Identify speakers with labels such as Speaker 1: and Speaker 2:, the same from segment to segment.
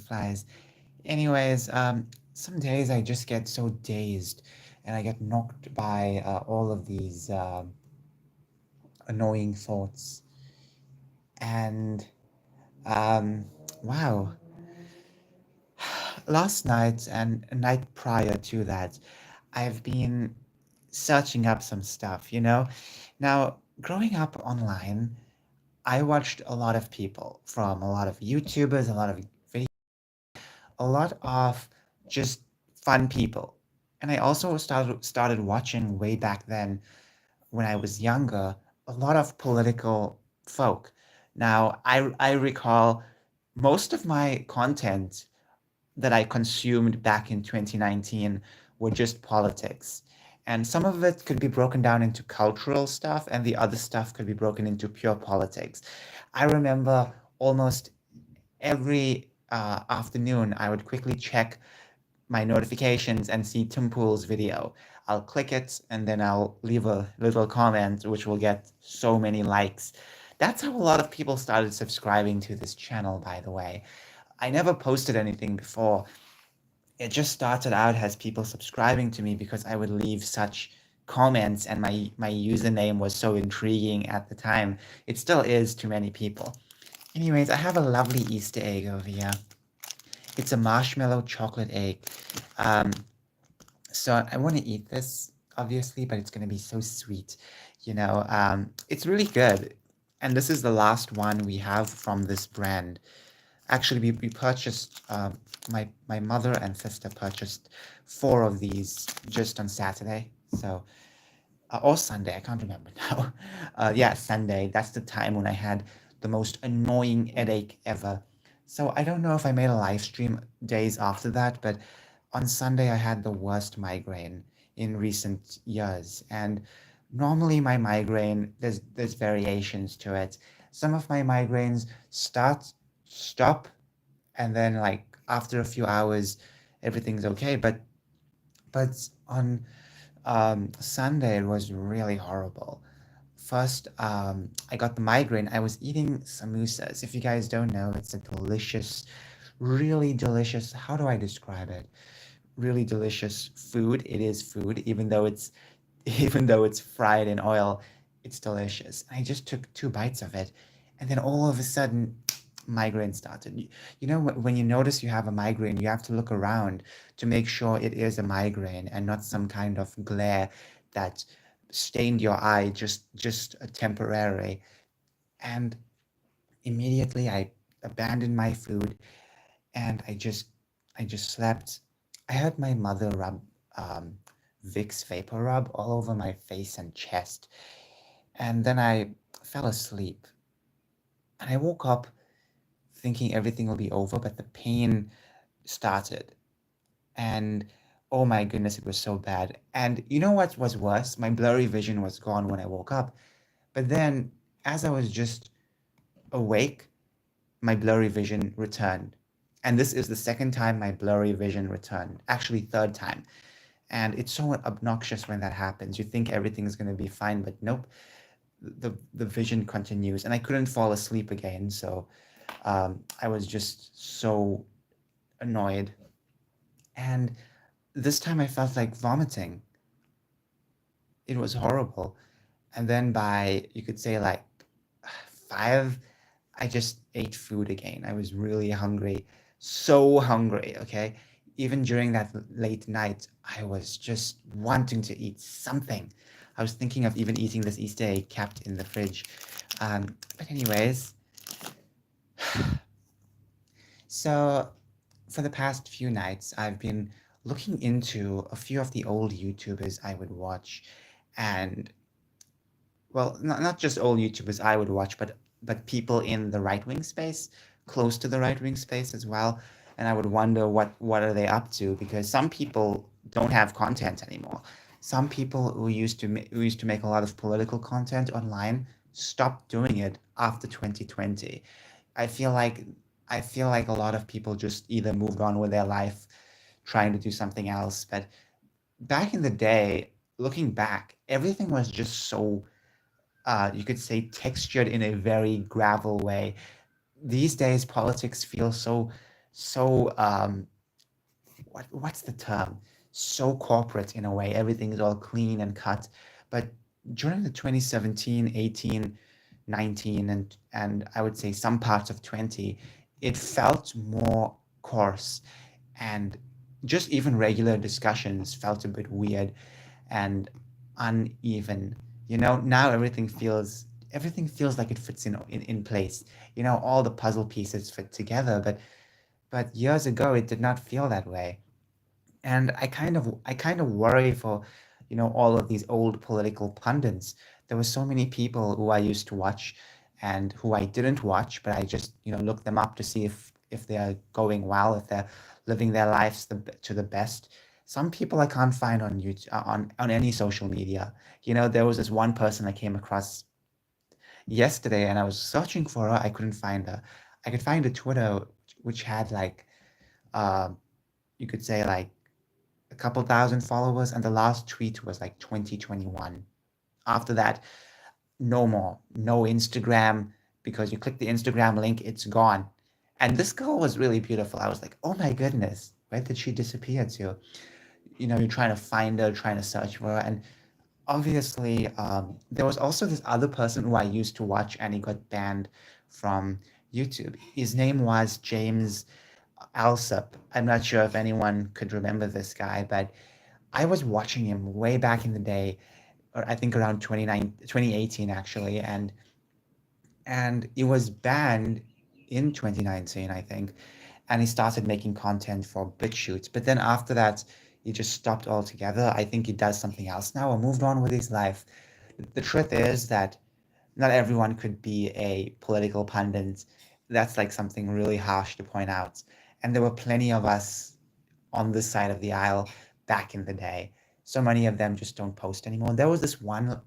Speaker 1: flies. Anyways, some days I just get so dazed and I get knocked by all of these annoying thoughts. And um, wow, last night and a night prior to that, I've been searching up some stuff, you know? Now, growing up online, I watched a lot of people from a lot of YouTubers, a lot of video, a lot of just fun people. And I also started watching way back then when I was younger, a lot of political folk. Now, I recall most of my content that I consumed back in 2019 were just politics. And some of it could be broken down into cultural stuff, and the other stuff could be broken into pure politics. I remember almost every afternoon, I would quickly check my notifications and see Tim Pool's video. I'll click it and then I'll leave a little comment, which will get so many likes. That's how a lot of people started subscribing to this channel, by the way. I never posted anything before. It just started out as people subscribing to me because I would leave such comments and my username was so intriguing at the time. It still is to many people. Anyways, I have a lovely Easter egg over here. It's a marshmallow chocolate egg. Um, so I want to eat this, obviously, but it's going to be so sweet. It's really good. And this is the last one we have from this brand. Actually, we purchased, my mother and sister purchased four of these just on Saturday. So, or Sunday, I can't remember now. Yeah, Sunday. That's the time when I had the most annoying headache ever. So I don't know if I made a live stream days after that, but on Sunday I had the worst migraine in recent years. And normally my migraine, there's variations to it. Some of my migraines stop, and then like after a few hours, everything's okay. But on Sunday it was really horrible. First, I got the migraine. I was eating samosas. If you guys don't know, it's a delicious, really delicious. How do I describe it? Really delicious food. It is food, even though it's even though it's fried in oil. It's delicious. I just took two bites of it, and then all of a sudden, migraine started. You know, when you notice you have a migraine, you have to look around to make sure it is a migraine and not some kind of glare that stained your eye just temporarily. And immediately I abandoned my food and I just slept. I had my mother rub um, Vicks Vapor Rub all over my face and chest, and then I fell asleep. And I woke up thinking everything will be over, but the pain started. And oh my goodness, it was so bad. And you know what was worse? My blurry vision was gone when I woke up. But then, as I was just awake, my blurry vision returned. And this is the second time my blurry vision returned, actually, third time. And it's so obnoxious when that happens. You think everything's going to be fine, but nope, the vision continues. And I couldn't fall asleep again. So I was just so annoyed. And this time I felt like vomiting. It was horrible. And then by, you could say, like 5, I just ate food again. I was really hungry, so hungry, okay? Even during that late night, I was just wanting to eat something. I was thinking of even eating this Easter egg kept in the fridge. But anyways, so for the past few nights, I've been looking into a few of the old YouTubers I would watch, and well, not just old YouTubers I would watch, but people in the right wing space, close to the right wing space as well. And I would wonder what are they up to, because some people don't have content anymore. Some people who used to make a lot of political content online stopped doing it after 2020. I feel like I feel like a lot of people just either moved on with their life, trying to do something else. But back in the day, looking back, everything was just so you could say textured in a very gravel way. These days, politics feel so what's the term? So corporate in a way. Everything is all clean and cut. But during the 2017, 18, 19, and I would say some parts of 20, it felt more coarse, and just even regular discussions felt a bit weird and uneven. Now everything feels like it fits in place. All the puzzle pieces fit together, but years ago it did not feel that way. And I kind of worry for all of these old political pundits. There were so many people who I used to watch and who I didn't watch, but I just looked them up to see if they're going well, if they're living their lives to the best. Some people I can't find on YouTube, on any social media. There was this one person I came across yesterday, and I was searching for her. I couldn't find her. I could find a Twitter which had like, uh, you could say, like a couple thousand followers, and the last tweet was like 2021. After that, no more. No Instagram, because you click the Instagram link, it's gone. And this girl was really beautiful. I was like, oh my goodness, where did she disappear to? You're trying to find her, trying to search for her. And obviously, there was also this other person who I used to watch, and he got banned from YouTube. His name was James Alsop. I'm not sure if anyone could remember this guy, but I was watching him way back in the day, or I think around 2018 actually, and he was banned in 2019, I think, and he started making content for BitChute. But then after that, he just stopped altogether. I think he does something else now or moved on with his life. The truth is that not everyone could be a political pundit. That's like something really harsh to point out. And there were plenty of us on this side of the aisle back in the day. So many of them just don't post anymore. There was this one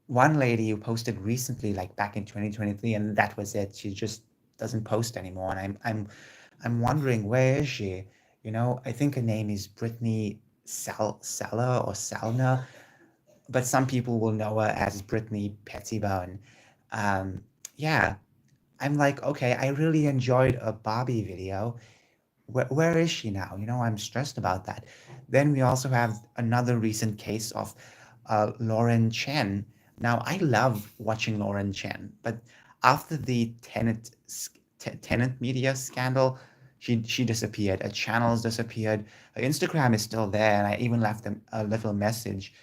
Speaker 1: lady who posted recently, like back in 2023, and that was it. She just doesn't post anymore, and I'm wondering, where is she? I think her name is Brittany Seller or Salner, but some people will know her as Brittany Pettibone. Um, yeah, I'm like, okay, I really enjoyed a Barbie video. Where is she now? I'm stressed about that. Then we also have another recent case of Lauren Chen. Now, I love watching Lauren Chen, but after the Tenet media scandal, she disappeared. Her channels disappeared. Her Instagram is still there, and I even left them a little message,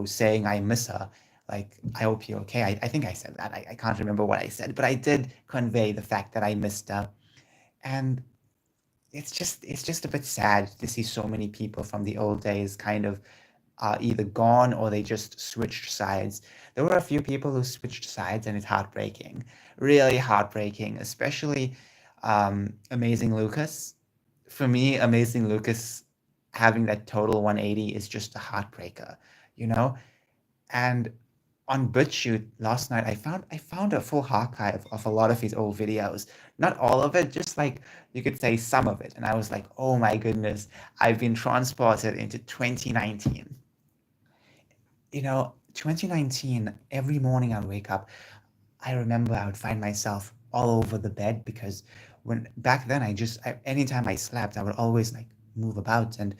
Speaker 1: saying I miss her. Like, I hope you're okay. I think I said that. I can't remember what I said, but I did convey the fact that I missed her. And it's just a bit sad to see so many people from the old days kind of are either gone or they just switched sides. There were a few people who switched sides, and it's heartbreaking, really heartbreaking, especially Amazing Lucas. For me, Amazing Lucas having that total 180 is just a heartbreaker, you know? And on BitChute last night, I found a full archive of a lot of his old videos. Not all of it, just like you could say some of it. And I was like, oh my goodness, I've been transported into 2019. 2019, every morning I would wake up, I remember I would find myself all over the bed because when back then anytime I slept, I would always like move about, and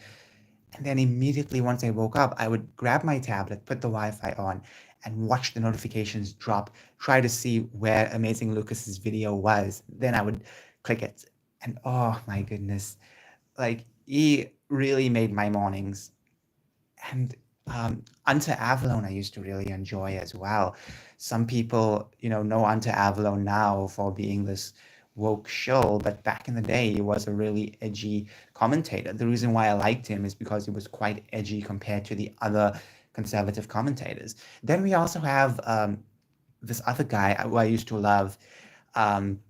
Speaker 1: then immediately once I woke up, I would grab my tablet, put the Wi-Fi on, and watch the notifications drop, try to see where Amazing Lucas's video was. Then I would click it. And oh my goodness, like he really made my mornings. And Unto Avalon, I used to really enjoy as well. Some people, know Unto Avalon now for being this woke show, but back in the day, he was a really edgy commentator. The reason why I liked him is because he was quite edgy compared to the other conservative commentators. Then we also have this other guy who I used to love. Um,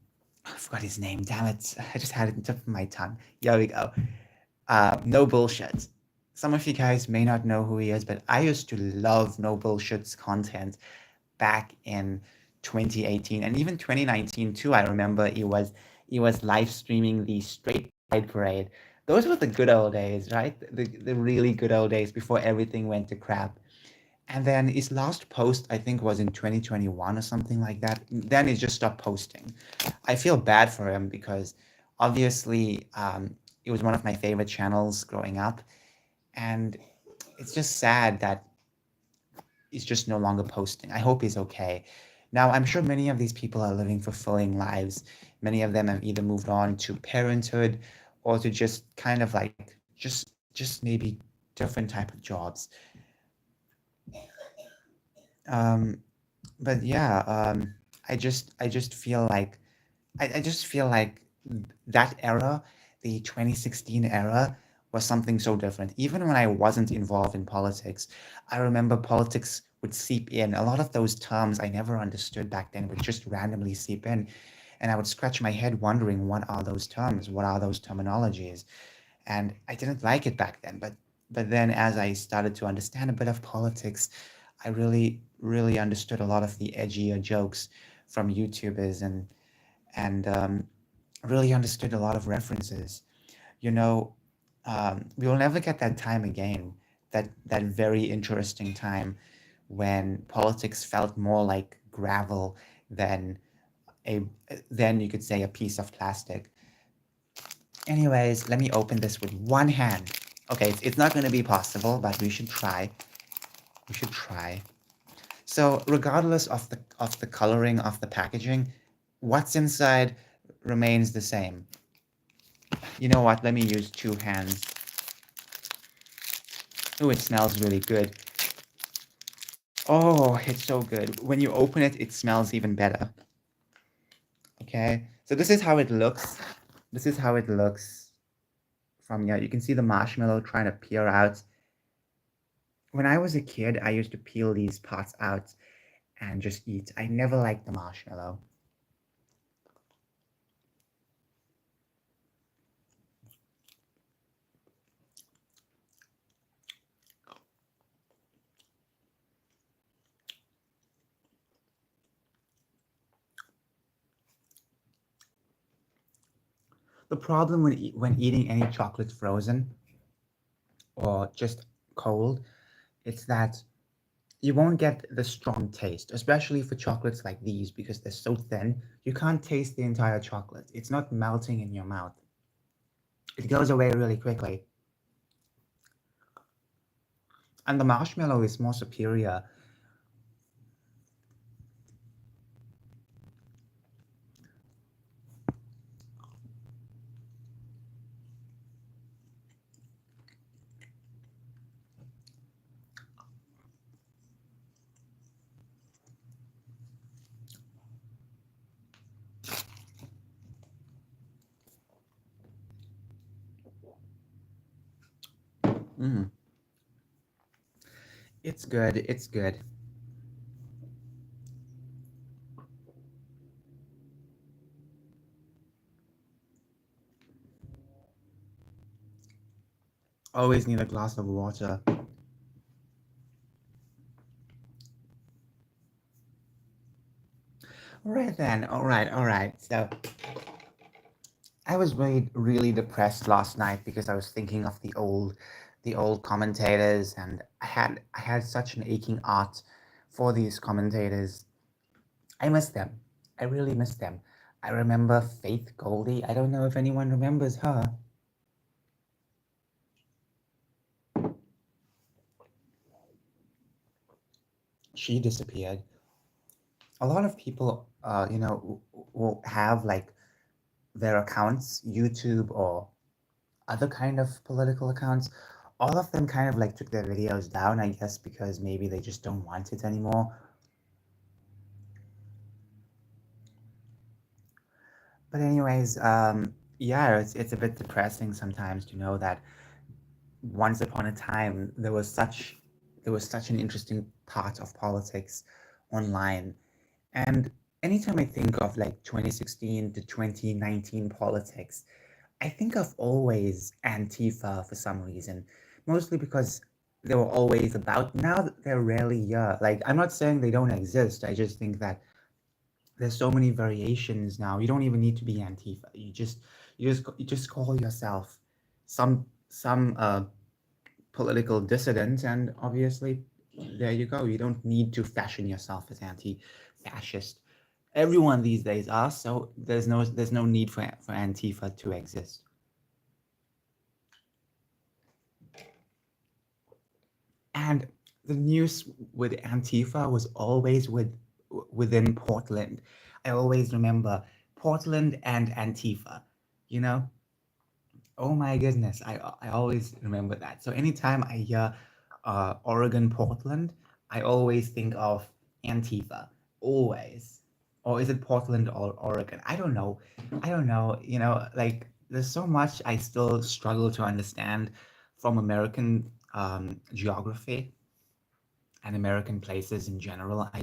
Speaker 1: I forgot his name. Damn it! I just had it on the tip of my tongue. Here we go. No Bullshit. Some of you guys may not know who he is, but I used to love No Bullshit's content back in 2018 and even 2019 too. I remember he was live streaming the Straight Pride Parade. Those were the good old days, right? The really good old days before everything went to crap. And then his last post, I think, was in 2021 or something like that. Then he just stopped posting. I feel bad for him because obviously it was one of my favorite channels growing up. And it's just sad that he's just no longer posting. I hope he's okay. Now, I'm sure many of these people are living fulfilling lives. Many of them have either moved on to parenthood or to just kind of like just maybe different type of jobs. Um, but yeah, I just feel like I just feel like that era, the 2016 era, was something so different. Even when I wasn't involved in politics, I remember politics would seep in. A lot of those terms I never understood back then would just randomly seep in. And I would scratch my head wondering what are those terms? What are those terminologies? And I didn't like it back then. But then as I started to understand a bit of politics, I really understood a lot of the edgier jokes from YouTubers and really understood a lot of references. You know, we will never get that time again. That very interesting time when politics felt more like gravel than a than you could say a piece of plastic. Anyways, let me open this with one hand. Okay, it's not going to be possible, but we should try. We should try. So, regardless of the coloring of the packaging, what's inside remains the same. You know what? Let me use two hands. Oh, it smells really good. Oh, it's so good. When you open it, it smells even better. Okay, so this is how it looks. This is how it looks from here. You can see the marshmallow trying to peer out. When I was a kid, I used to peel these parts out and just eat. I never liked the marshmallow. The problem when eating any chocolate frozen or just cold, it's that you won't get the strong taste, especially for chocolates like these because they're so thin. You can't taste the entire chocolate. It's not melting in your mouth. It goes away really quickly. And the marshmallow is more superior. Mm, it's good. It's good. Always need a glass of water. All right then. All right. All right. So I was really depressed last night because I was thinking of the old commentators, and I had such an aching heart for these commentators. I miss them. I really miss them. I remember Faith Goldie. I don't know if anyone remembers her. She disappeared. A lot of people, will have like their accounts, YouTube or other kind of political accounts. All of them kind of like took their videos down, I guess, because maybe they just don't want it anymore. But anyways, yeah, it's a bit depressing sometimes to know that once upon a time there was such an interesting part of politics online. And anytime I think of like 2016 to 2019 politics, I think of always Antifa for some reason, mostly because they were always about. Now they're rarely here. Like, I'm not saying they don't exist. I just think that there's so many variations now. You don't even need to be Antifa. You just call yourself some political dissident, and obviously There you go. You don't need to fashion yourself as anti-fascist. Everyone these days are, so there's no need for Antifa to exist. And the news with Antifa was always within Portland. I always remember Portland and Antifa. You know, oh my goodness, I always remember that. So anytime I hear Oregon, Portland, I always think of Antifa. Always. Or is it Portland or Oregon? I don't know. I don't know. Like there's so much I still struggle to understand from American geography and American places in general. I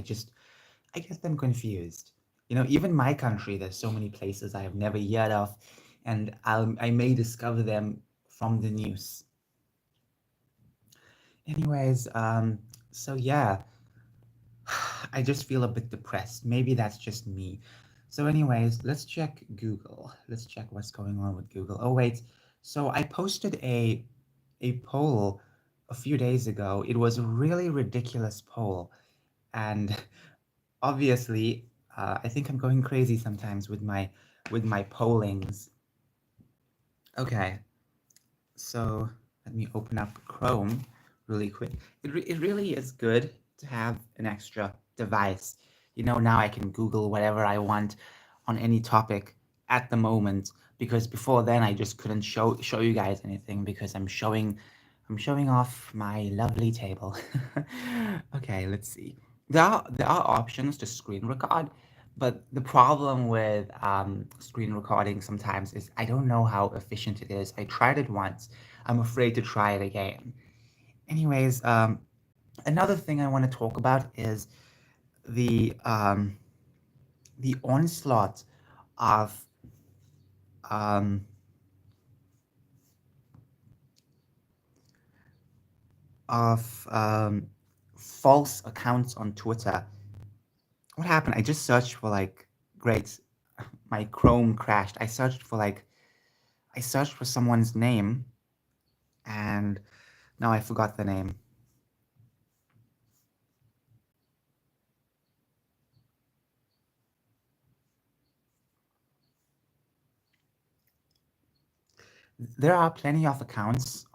Speaker 1: get them confused. Even my country, there's so many places I have never heard of, and I may discover them from the news. Anyways, so yeah, I just feel a bit depressed. Maybe that's just me. So, anyways, let's check Google. Let's check what's going on with Google. Oh wait, so I posted a poll a few days ago. It was a really ridiculous poll, and obviously, I think I'm going crazy sometimes with my pollings. Okay, so let me open up Chrome really quick. It really is good to have an extra device. Now I can Google whatever I want on any topic at the moment, because before then I just couldn't show you guys anything because I'm showing off my lovely table. Okay, let's see. There are options to screen record, but the problem with screen recording sometimes is I don't know how efficient it is. I tried it once. I'm afraid to try it again. Anyways, another thing I want to talk about is the onslaught of um, of false accounts on Twitter. What happened? I just searched for like, great, my Chrome crashed. I searched for someone's name, and now I forgot the name. There are plenty of accounts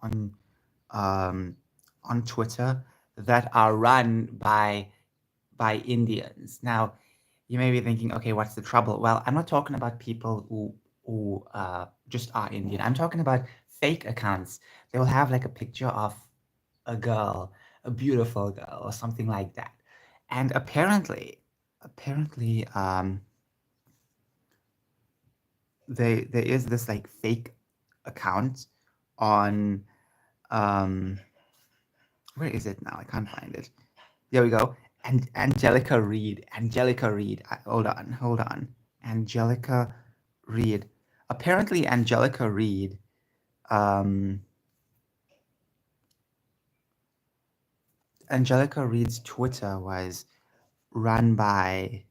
Speaker 1: um, on Twitter that are run by Indians. Now, you may be thinking, okay, what's the trouble? Well, I'm not talking about people who just are Indian. I'm talking about fake accounts. They will have like a picture of a girl, a beautiful girl, or something like that. And apparently, there is this like fake account on um where is it now? I can't find it. There we go. And Angelica Reed. Angelica Reed. Hold on. Angelica Reed. Apparently, Angelica Reed. Um, Angelica Reed's Twitter was run by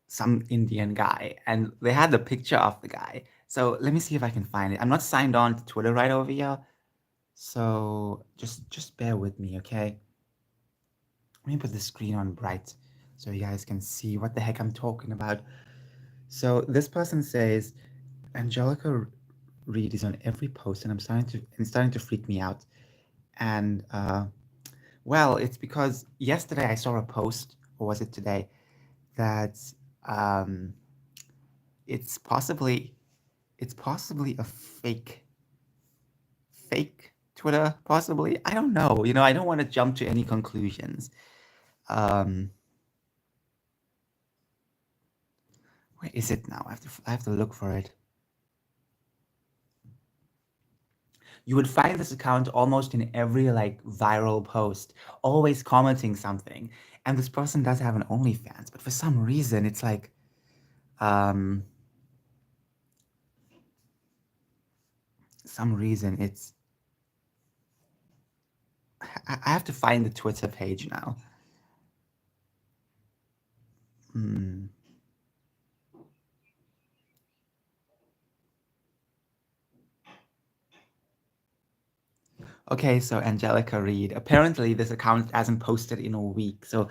Speaker 1: some Indian guy, and they had the picture of the guy. So let me see if I can find it. I'm not signed on to Twitter right over here, so just bear with me, okay? Let me put the screen on bright so you guys can see what the heck I'm talking about. So this person says Angelica Reed is on every post, and it's starting to freak me out. And well, it's because yesterday I saw a post, or was it today, that um, it's possibly it's possibly a fake Twitter, possibly. I don't know. I don't want to jump to any conclusions. Um, where is it now? I have to look for it. You would find this account almost in every like viral post, always commenting something. And this person does have an OnlyFans, but for some reason it's like um some reason it's I have to find the Twitter page now. Hmm. Okay, so Angelica Reed. Apparently, this account hasn't posted in a week. So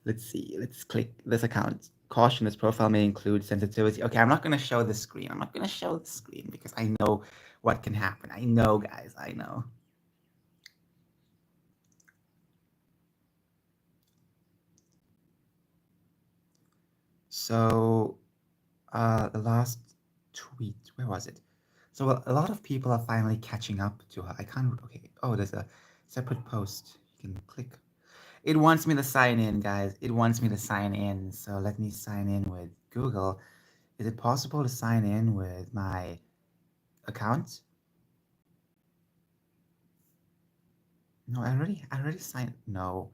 Speaker 1: let's see. Let's click this account. Caution, this profile may include sensitivity. Okay, I'm not going to show the screen. I'm not going to show the screen because I know what can happen. I know, guys. I know. So the last tweet, where was it? So a lot of people are finally catching up to her. I can't, okay. Oh, there's a separate post. You can click. It wants me to sign in, guys. It wants me to sign in. So let me sign in with Google. Is it possible to sign in with my account? No, I already signed. No,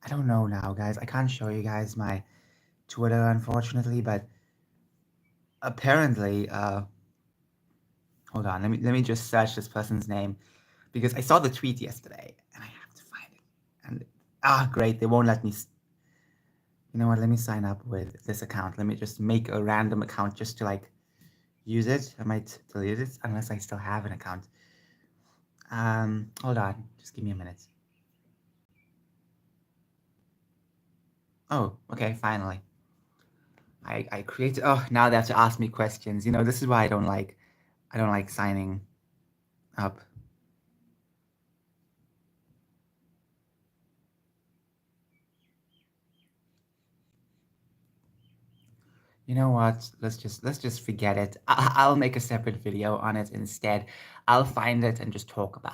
Speaker 1: I don't know now, guys. I can't show you guys my Twitter, unfortunately, but apparently, hold on. Let me just search this person's name because I saw the tweet yesterday and I have to find it. And great, they won't let me. You know what? Let me sign up with this account. Let me just make a random account just to like use it. I might delete it unless I still have an account. Hold on. Just give me a minute. Oh, okay, finally. I created. Oh, now they have to ask me questions. You know, this is why I don't like signing up. You know what? Let's just forget it. I'll make a separate video on it instead. I'll find it and just talk about it.